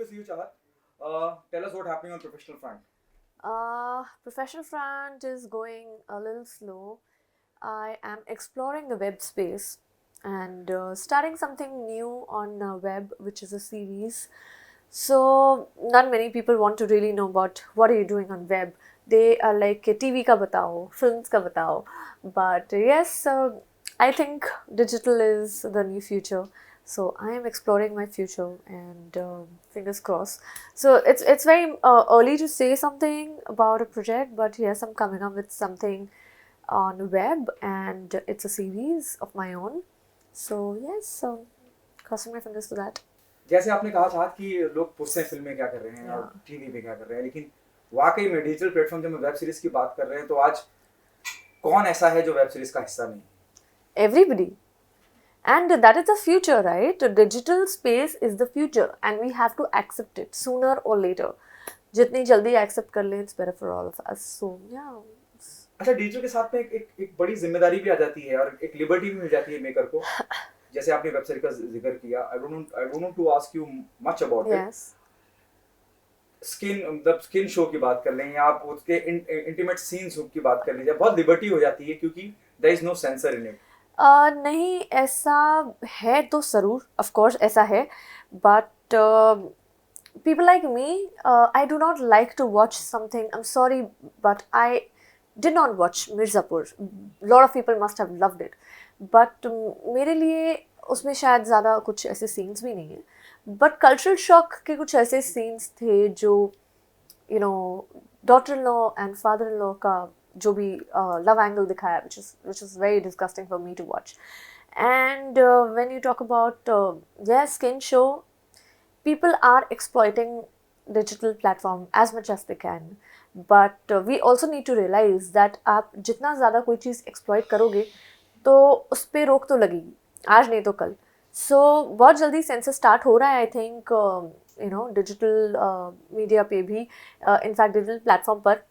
to see you, Chahat. Tell us what happening on professional front. Professional front is going a little slow. I am exploring the web space and starting something new on web, which is a series. So not many people want to really know about what are you doing on web. They are like TV ka batao, films ka batao. But yes, I think digital is the new future. So I am exploring my future and fingers crossed. So it's very early to say something about a project, but yes, I'm coming up with something on web and it's a series of my own. So yes, so crossing my fingers to that. जैसे आपने कहा चाहत कि लोग पूछते हैं film में क्या कर रहे हैं और Yeah. टीवी पे क्या कर रहे हैं, लेकिन वाकई में डिजिटल प्लेटफॉर्म जब हम वेब सीरीज की बात कर रहे हैं तो आज कौन ऐसा है जो वेब सीरीज का हिस्सा नहीं है? Everybody. And that is the future, right? The digital space is the future and we have to accept it sooner or later. जितनी जल्दी accept कर लें, it's better for all of us. So yeah. अच्छा, digital के साथ में एक बड़ी जिम्मेदारी भी आ जाती है और एक लिबर्टी भी मिल जाती है मेकर को। जैसे आपने वेब सीरीज का जिक्र किया, I don't know to ask you much about it. Yes. Skin show की बात कर लें या आप उसके इंटीमेट सीन्स की बात कर लीजिए, बहुत लिबर्टी हो जाती है क्योंकि there is no censor in it. नहीं ऐसा है तो ज़रूर ऑफ कोर्स ऐसा है but people like me, I do not like to watch something. I'm sorry, but I did not watch Mirzapur. A lot of people must have loved it. But मेरे लिए उसमें शायद ज़्यादा कुछ ऐसे सीन्स भी नहीं है. बट कल्चरल शॉक के कुछ ऐसे सीन्स थे जो you know daughter in law and father in law का जो भी लव एंगल दिखाया which is very disgusting for me to watch. And when you talk about skin show, people are exploiting digital platform as much as they can, but we also need to realize that आप जितना ज़्यादा कोई चीज़ exploit करोगे तो उस पर रोक तो लगेगी आज नहीं तो कल. सो बहुत जल्दी सेंसर स्टार्ट हो रहा है आई थिंक डिजिटल मीडिया पे भी, इनफैक्ट डिजिटल प्लेटफॉर्म पर.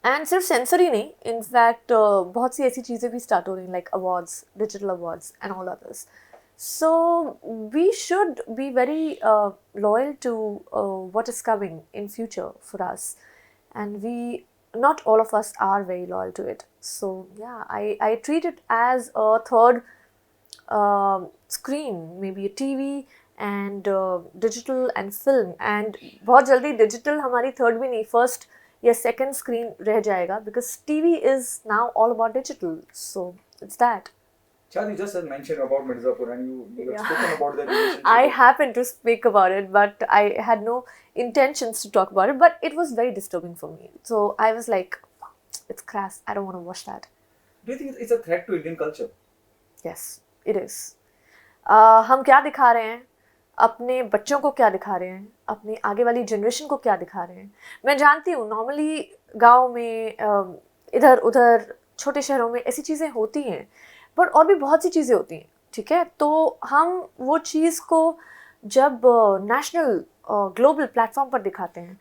एंड सिर्फ सेंसर ही नहीं, इनफैक्ट बहुत सी ऐसी चीज़ें भी स्टार्ट हो रही हैं like awards, digital awards and all others. So we should be very loyal to what is coming in future for us, and we not all of us are very loyal to it. So yeah, I treat it as a third screen, maybe a TV and digital and film. And बहुत जल्दी digital हमारी third भी नहीं, first या second screen रह जाएगा because TV is now all about digital. So it's that. Chad, you just mentioned about Mirzapur and you have Yeah. spoken about the relationship. I happened to speak about it, but I had no intentions to talk about it. But it was very disturbing for me. So I was like, it's crass. I don't want to watch that. Do you think it's a threat to Indian culture? Yes, it is. हम क्या दिखा रहे हैं, अपने बच्चों को क्या दिखा रहे हैं, अपनी आगे वाली जनरेशन को क्या दिखा रहे हैं. मैं जानती हूँ नॉर्मली गांव में इधर उधर छोटे शहरों में ऐसी चीज़ें होती हैं, बट और भी बहुत सी चीज़ें होती हैं. ठीक है, तो हम वो चीज़ को जब नेशनल ग्लोबल प्लेटफॉर्म पर दिखाते हैं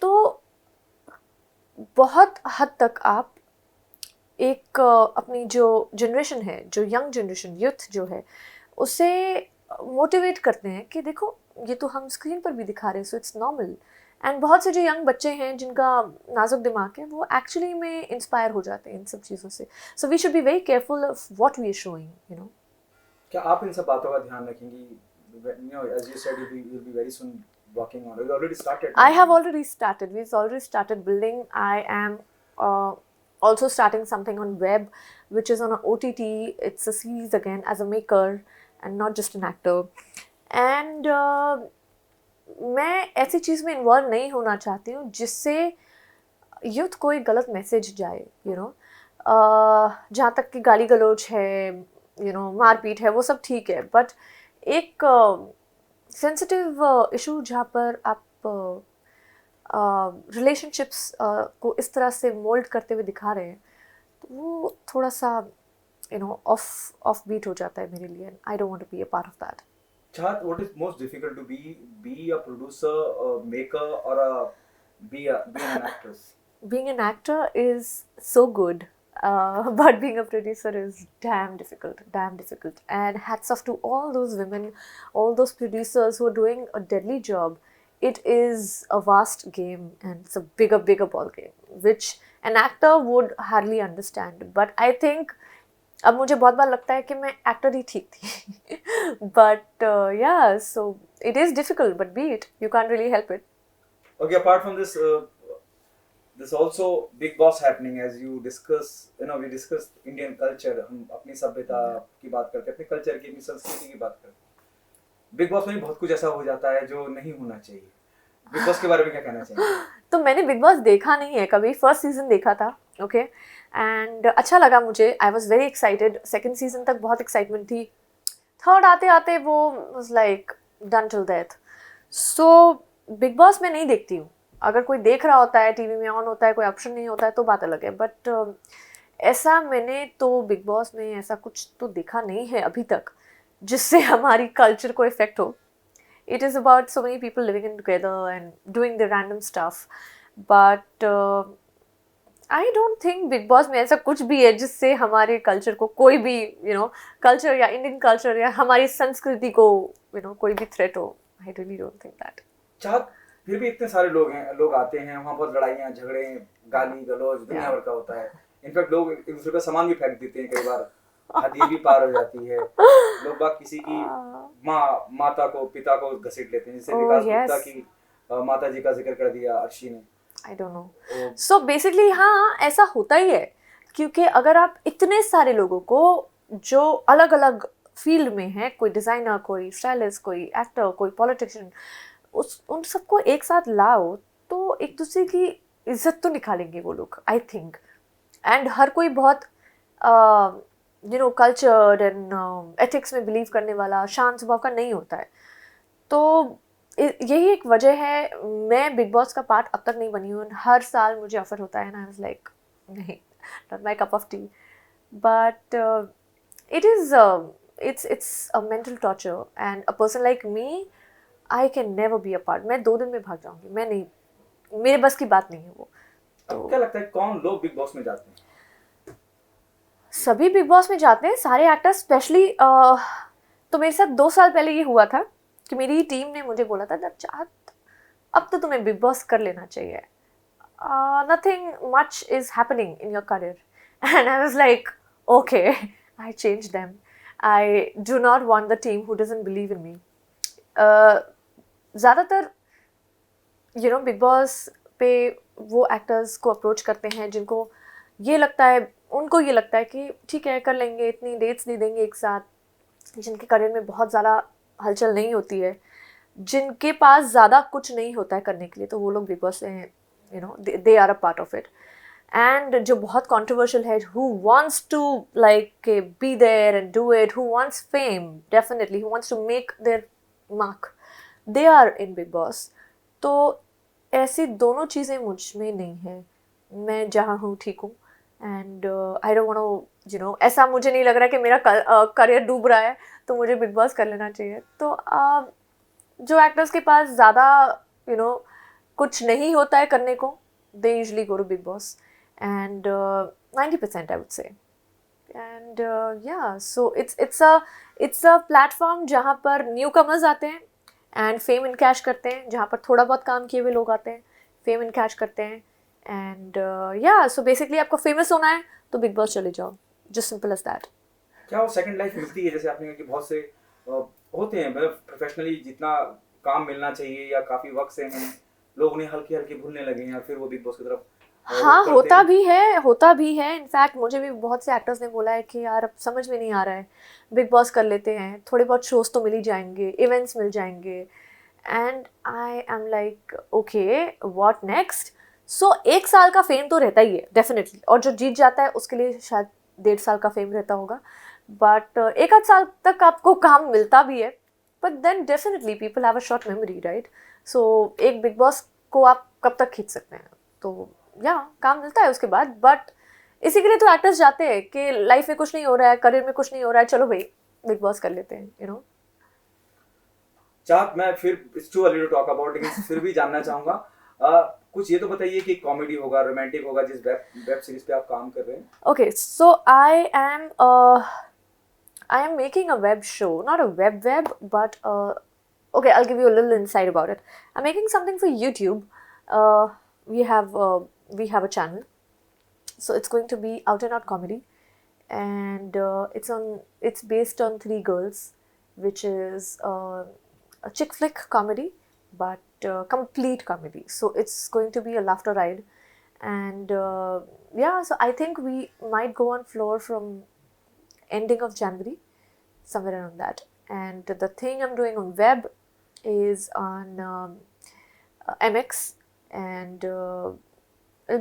तो बहुत हद तक आप एक अपनी जो जनरेशन है, जो यंग जनरेशन, यूथ जो है, उसे मोटिवेट करते हैं कि देखो ये तो हम स्क्रीन पर भी दिखा रहे हैं, सो इट्स नॉर्मल. एंड बहुत से जो यंग बच्चे हैं जिनका नाजुक दिमाग है वो एक्चुअली में इंस्पायर हो जाते हैं इन सब चीज़ों से. So we should be very careful of what we are showing, you know. क्या आप इन सब बातों का ध्यान रखेंगी? You know, as you said, you'll be very soon working on it. You already started. I have already started. We've already started building. I am also starting something on web, which is on an OTT. It's a series again as a maker and not just an actor. And मैं ऐसी चीज़ में involve नहीं होना चाहती हूँ जिससे youth को एक गलत मैसेज जाए, यू नो. जहाँ तक कि गाली गलौज है, यू नो, मारपीट है, वो सब ठीक है, बट एक सेंसिटिव इशू जहाँ पर आप रिलेशनशिप्स को इस तरह से मोल्ड करते हुए दिखा रहे हैं तो वो थोड़ा सा यू नो ऑफ बीट हो जाता है मेरे लिए. I don't want to be a part of that. Chad, what is most difficult to be a producer, a maker, or be an actress? Being an actor is so good, but being a producer is damn difficult. And hats off to all those women, all those producers who are doing a deadly job it is a vast game and it's a bigger ball game, which an actor would hardly understand. But I think अब मुझे बहुत बार लगता है कि मैं actor ही ठीक थी. But yeah, so it is difficult, but be it. You can't really help it. Okay, apart from this, there's also Big Boss happening as you discuss. We discuss Indian culture. हम अपनी सभ्यता की बात करते हैं, अपने कल्चर की, अपनी संस्कृति की बात करते हैं. बिग बॉस में भी बहुत कुछ ऐसा हो जाता है जो नहीं होना चाहिए. बिग बॉस के बारे में क्या कहना चाहिए? तो मैंने बिग बॉस देखा नहीं है कभी. फर्स्ट सीजन देखा था, ओके, एंड अच्छा लगा मुझे. I was very excited. Second season तक बहुत एक्साइटमेंट थी. थर्ड आते आते वो was like done till death. So big boss मैं नहीं देखती हूँ. अगर कोई देख रहा होता है, टीवी में ऑन होता है, कोई ऑप्शन नहीं होता है तो बात अलग है. बट ऐसा मैंने तो बिग बॉस में ऐसा कुछ तो देखा नहीं है अभी तक जिससे हमारी कल्चर को इफेक्ट हो. It is about so many people living in together and doing the random stuff. But I don't think Big Boss में ऐसा कुछ भी है जिससे हमारे कल्चर को कोई भी कल्चर या इंडियन कल्चर या हमारी संस्कृति को कोई भी थ्रेट हो. I really don't think that. चाहत फिर भी इतने सारे लोग आते हैं वहाँ, बहुत लड़ाइयाँ झगड़े गाली गलौज दुनिया भर का होता है. इनफैक्ट लोग एक दूसरे का सामान भी फेंक देते हैं. कई बार हद भी पार हो जाती है. लोग बाग किसी की माता को पिता को घसीट लेते हैं. जैसे विकास गुप्ता की माता जी का जिक्र कर दिया अर्शी ने. I don't know. So basically हाँ ऐसा होता ही है, क्योंकि अगर आप इतने सारे लोगों को जो अलग अलग फील्ड में हैं, कोई डिज़ाइनर, कोई स्टाइलिस्ट, कोई एक्टर, कोई पॉलिटिशियन, उन सबको एक साथ लाओ तो एक दूसरे की इज्जत तो निकालेंगे वो लोग, आई थिंक. एंड हर कोई बहुत कल्चर एंड एथिक्स में बिलीव करने वाला शांत स्वभाव का नहीं होता है. तो यही एक वजह है मैं बिग बॉस का पार्ट अब तक नहीं बनी हूँ. हर साल मुझे ऑफर होता है ना, आई वाज लाइक नहीं, not my cup of T. But it is it's a mental torture and a person like me, I can never be a part. मैं 2 दिन में भाग जाऊंगी. मैं नहीं, मेरे बस की बात नहीं है वो. तो क्या लगता है कौन लोग बिग बॉस में जाते हैं? सभी बिग बॉस में जाते हैं, सारे एक्टर्स. स्पेशली तो मेरे साथ 2 साल पहले ये हुआ था कि मेरी टीम ने मुझे बोला था चाहत अब तो तुम्हें बिग बॉस कर लेना चाहिए. Nothing much is happening in your career. And I was like okay, I change them. I do not want the team who doesn't believe in me. ज़्यादातर बिग बॉस पे वो एक्टर्स को approach करते हैं जिनको ये लगता है, उनको ये लगता है कि ठीक है कर लेंगे, इतनी डेट्स दे देंगे एक साथ, जिनके करियर में बहुत ज़्यादा हलचल नहीं होती है, जिनके पास ज़्यादा कुछ नहीं होता है करने के लिए, तो वो लोग बिग बॉस से they are a part of it. And जो बहुत कॉन्ट्रोवर्शियल है, who wants to like be there and do it, who wants fame definitely, who wants to make their mark, they are in Bigg Boss. तो ऐसी दोनों चीज़ें मुझ में नहीं है. मैं जहाँ हूँ ठीक हूँ. एंड आई डोंट वांट ऐसा मुझे नहीं लग रहा कि मेरा करियर डूब रहा है तो मुझे बिग बॉस कर लेना चाहिए. तो जो एक्टर्स के पास ज़्यादा कुछ नहीं होता है करने को, they usually go to Bigg Boss. And 90% I would say. And या सो इट्स अ प्लेटफॉर्म जहाँ पर न्यू कमर्स आते हैं एंड फेम एंड कैश करते हैं, जहाँ पर थोड़ा बहुत काम किए हुए लोग आते हैं, फेम एंड कैश करते हैं. एंड या सो बेसिकली आपको फेमस होना है तो बिग बॉस चले जाओ, जस्ट सिंपल एज दैट. क्या वो सेकंड लाइफ मिलती है? जैसे आपने कहा कि बहुत से होते हैं, मतलब प्रोफेशनली जितना काम मिलना चाहिए या काफ़ी वक्त से हैं, लोग उन्हें हल्के हल्के भूलने लगे हैं, फिर वो बिग बॉस की तरफ हाँ होता भी है. इनफैक्ट मुझे भी बहुत से एक्टर्स ने बोला है कि यार अब समझ में नहीं आ रहा है, बिग बॉस कर लेते हैं, थोड़े बहुत शोज तो मिल ही जाएंगे, इवेंट्स मिल जाएंगे. And I am like okay what next. So 1 साल का फेम तो रहता ही है डेफिनेटली, और जो जीत जाता है उसके लिए शायद 1.5 साल का फेम रहता होगा. बट 1 आध साल तक आपको काम मिलता भी है. But then definitely people have a short memory, right? So एक बिग बॉस को आप कब तक खींच सकते हैं? तो या काम मिलता है उसके बाद. बट इसी के लिए तो एक्टर्स जाते हैं कि लाइफ में कुछ नहीं हो रहा है, करियर में कुछ नहीं हो रहा है, चलो भाई बिग बॉस कर लेते हैं. चाहत मैं फिर it's too early to talk about, लेकिन फिर भी जानना चाहूँगा कुछ ये तो बताइए कि कॉमेडी होगा, रोमांटिक होगा, जिस वेब सीरीज पे आप काम कर रहे हैं. Okay, so I am making a web show, not a web but okay, I'll give you a little insight about it. I'm making something for YouTube. We have a channel, so it's going to be out and out comedy, and it's based on Three Girls, which is a chick flick comedy, but complete comedy. So it's going to be a laughter ride, and yeah. So I think we might go on floor from ending of January, somewhere around that. And the thing I'm doing on web is on MX, and it'll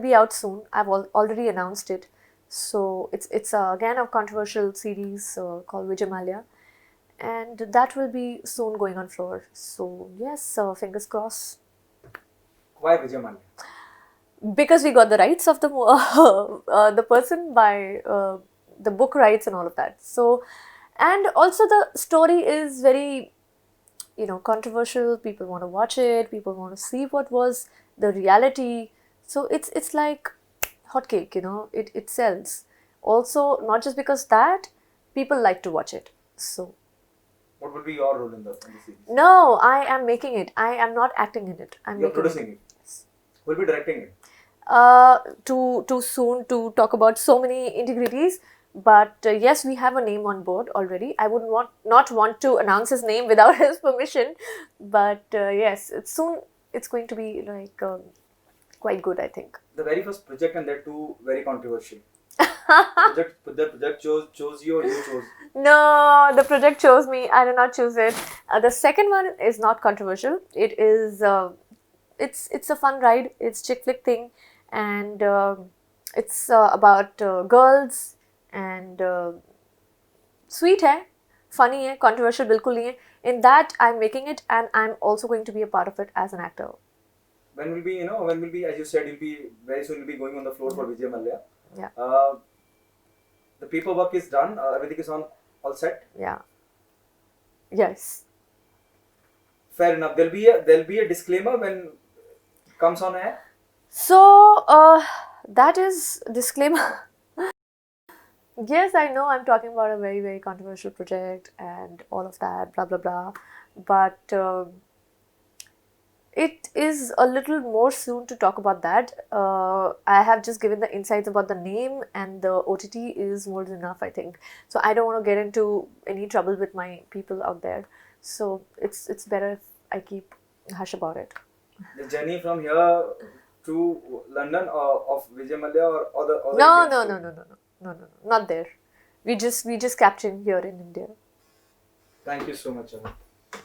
be out soon. I've already announced it. So it's again a controversial series called Vijay Mallya, and that will be soon going on floor. So yes, fingers crossed. Why Vijay Mallya? Because we got the rights of the person by the book rights and all of that. So, and also the story is very, controversial. People want to watch it. People want to see what was the reality. So it's like hotcake. It sells. Also, not just because that people like to watch it. So What would be your role in the series? no, I am making it. I am not acting in it. I'm You're making producing it. Who will be directing it? Too soon to talk about so many integrities, but yes, we have a name on board already. I would not want to announce his name without his permission, but yes, it's going to be like quite good, I think. The very first project, and they're two very controversial. The project chose you, or you chose? No, the project chose me. I did not choose it. The second one is not controversial. It is it's a fun ride. It's chick flick thing, and it's about girls, and sweet hai, funny hai, controversial बिल्कुल नहीं है. In that, I'm making it, and I'm also going to be a part of it as an actor. When will be, as you said, you'll be very soon. You'll be going on the floor for Vijay Mallya. Yeah. The paperwork is done. Everything is all set. Yeah. Yes. Fair enough. There'll be a disclaimer when comes on air. So that is disclaimer. Yes, I know I'm talking about a very, very controversial project and all of that, blah, blah, blah. But it is a little more soon to talk about that. I have just given the insights about the name, and the OTT is more than enough, I think. So I don't want to get into any trouble with my people out there. So it's better if I keep hush about it. The journey from here to London of Vijay Mallya or the No, not there. We just capturing here in India. Thank you so much, Amit.